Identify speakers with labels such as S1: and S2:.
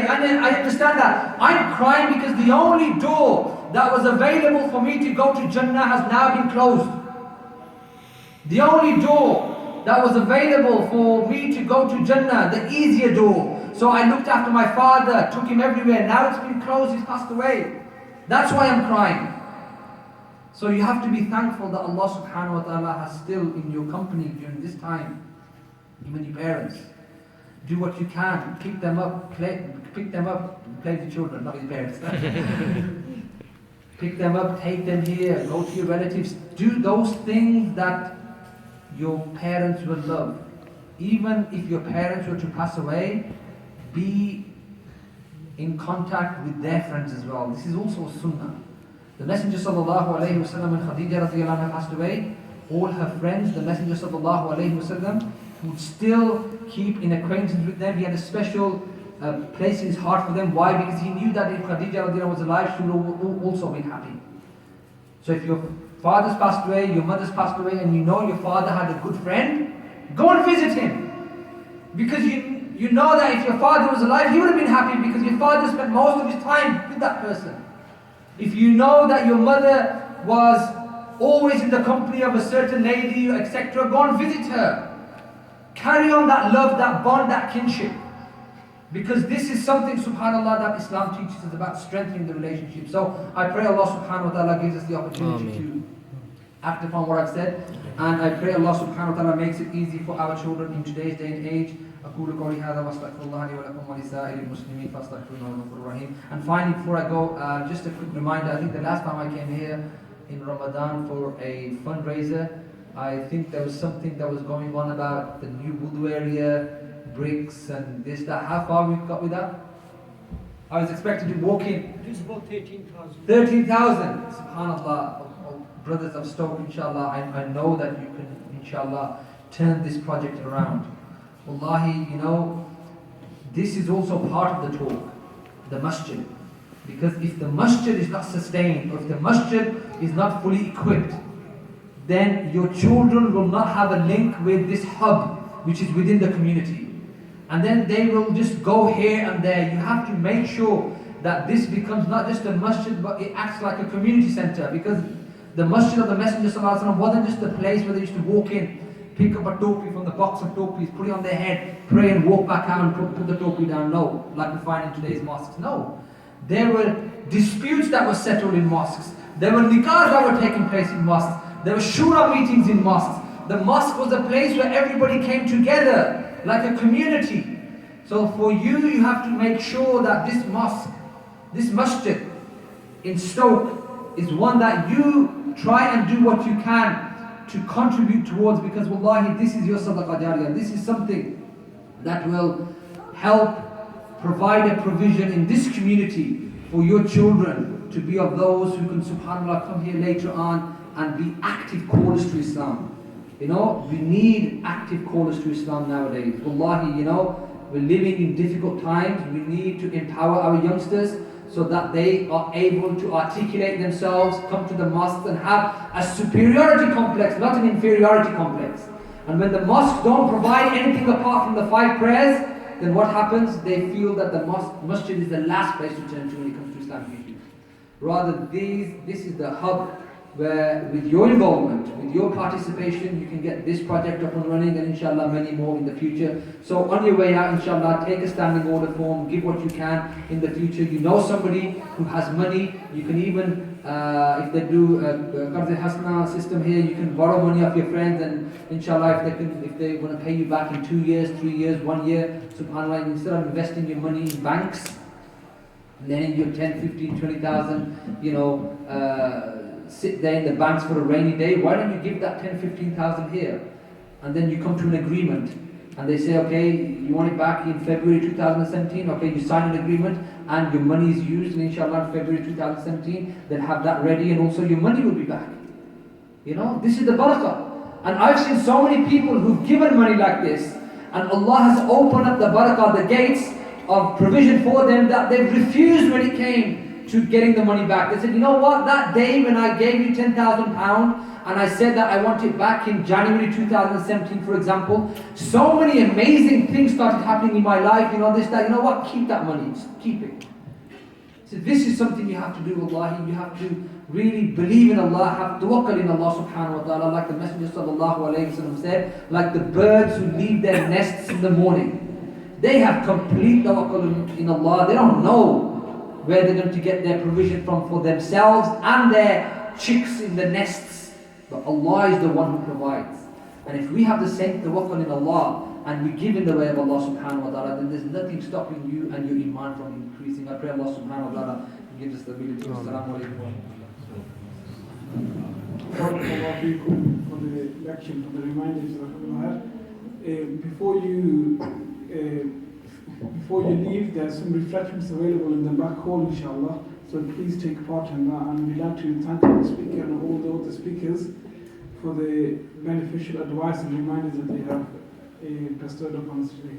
S1: I understand that. I'm crying because the only door that was available for me to go to Jannah has now been closed. The only door that was available for me to go to Jannah, the easier door. So I looked after my father, took him everywhere. Now it's been closed, he's passed away. That's why I'm crying. So you have to be thankful that Allah subhanahu wa ta'ala has still in your company during this time. Even your parents. Do what you can, pick them up, play with the children, not with your parents. Pick them up, take them here, go to your relatives. Do those things that your parents will love. Even if your parents were to pass away, be in contact with their friends as well. This is also a sunnah. The Messenger sallallahu alayhi wa sallam, when Khadija radiallahu anha passed away, all her friends, the Messenger sallallahu alayhi wa sallam, would still keep in acquaintance with them. He had a special place in his heart for them. Why? Because he knew that if Khadija radiallahu anha was alive, she would also be happy. So if your father's passed away, your mother's passed away, and you know your father had a good friend, go and visit him. Because you know that if your father was alive, he would have been happy because your father spent most of his time with that person. If you know that your mother was always in the company of a certain lady, etc., go and visit her. Carry on that love, that bond, that kinship. Because this is something, subhanAllah, that Islam teaches us about strengthening the relationship. So I pray Allah subhanahu wa ta'ala gives us the opportunity to act upon what I've said. And I pray Allah subhanahu wa ta'ala makes it easy for our children in today's day and age. أقول قولي هذا وأستغفر الله لي ولكم ولسائر المسلمين فاستغفروه إنه غفور رحيم. And finally, before I go, just a quick reminder. I think the last time I came here in Ramadan for a fundraiser, I think there was something that was going on about the new wudu area, bricks and this, that. How far we've got with that? I was expected to walk in.
S2: It is about 13,000.
S1: 13,000. SubhanAllah. Brothers of Stoke, inshallah, I know that you can, inshallah, turn this project around. Wallahi, this is also part of the talk, the masjid. Because if the masjid is not sustained, or if the masjid is not fully equipped, then your children will not have a link with this hub, which is within the community. And then they will just go here and there. You have to make sure that this becomes not just a masjid, but it acts like a community center. Because the masjid of the Messenger sallallahu alaihi wasallam wasn't just a place where they used to walk in, pick up a topi from the box of topis, put it on their head, pray and walk back out and put the topi down. No, like we find in today's mosques. No. There were disputes that were settled in mosques. There were nikahs that were taking place in mosques. There were shura meetings in mosques. The mosque was a place where everybody came together, like a community. So for you, you have to make sure that this mosque, this masjid in Stoke is one that you try and do what you can to contribute towards, because wallahi, this is your sadaqah jariyah. This is something that will help provide a provision in this community for your children to be of those who can, subhanAllah, come here later on and be active callers to Islam. We need active callers to Islam nowadays. Wallahi, we're living in difficult times. We need to empower our youngsters so that they are able to articulate themselves, come to the mosques and have a superiority complex, not an inferiority complex. And when the mosques don't provide anything apart from the 5 prayers, then what happens? They feel that the masjid is the last place to turn to when it comes to Islamic issues. Rather, this is the hub where with your involvement, with your participation, you can get this project up and running, and inshallah many more in the future. So on your way out, inshallah, take a standing order form, give what you can in the future. You know somebody who has money, you can even, if they do a Qarz Hasna system here, you can borrow money off your friends, and inshallah if they want to pay you back in 2 years, 3 years, 1 year, subhanAllah, instead of investing your money in banks, letting your 10, 15, 20,000, sit there in the banks for a rainy day, why don't you give that 10, 15,000 here? And then you come to an agreement and they say, okay, you want it back in February 2017, okay, you sign an agreement and your money is used in inshallah in February 2017, then have that ready and also your money will be back. This is the barakah. And I've seen so many people who've given money like this, and Allah has opened up the barakah, the gates of provision for them, that they've refused when it came to getting the money back. They said, you know what, that day when I gave you £10,000 and I said that I want it back in January 2017, for example, so many amazing things started happening in my life, you know, this, that, you know what, keep that money, just keep it. So this is something you have to do, wallahi. You have to really believe in Allah, have tawakkul in Allah subhanahu wa ta'ala, like the Messenger sallallahu alayhi wa sallam said, like the birds who leave their nests in the morning. They have complete tawakkul in Allah. They don't know where they're going to get their provision from for themselves and their chicks in the nests. But Allah is the one who provides. And if we have the same tawakkul in Allah, and we give in the way of Allah subhanahu wa ta'ala, then there's nothing stopping you and your iman from increasing. I pray Allah subhanahu wa ta'ala gives us the ability. Assalamu alaikum.
S2: For the lecture, for the reminders that we had. Before you leave, there are some refreshments available in the back hall, inshallah. So please take part in that. And we'd like to thank the speaker and all the other speakers for the beneficial advice and reminders that they have bestowed upon us today.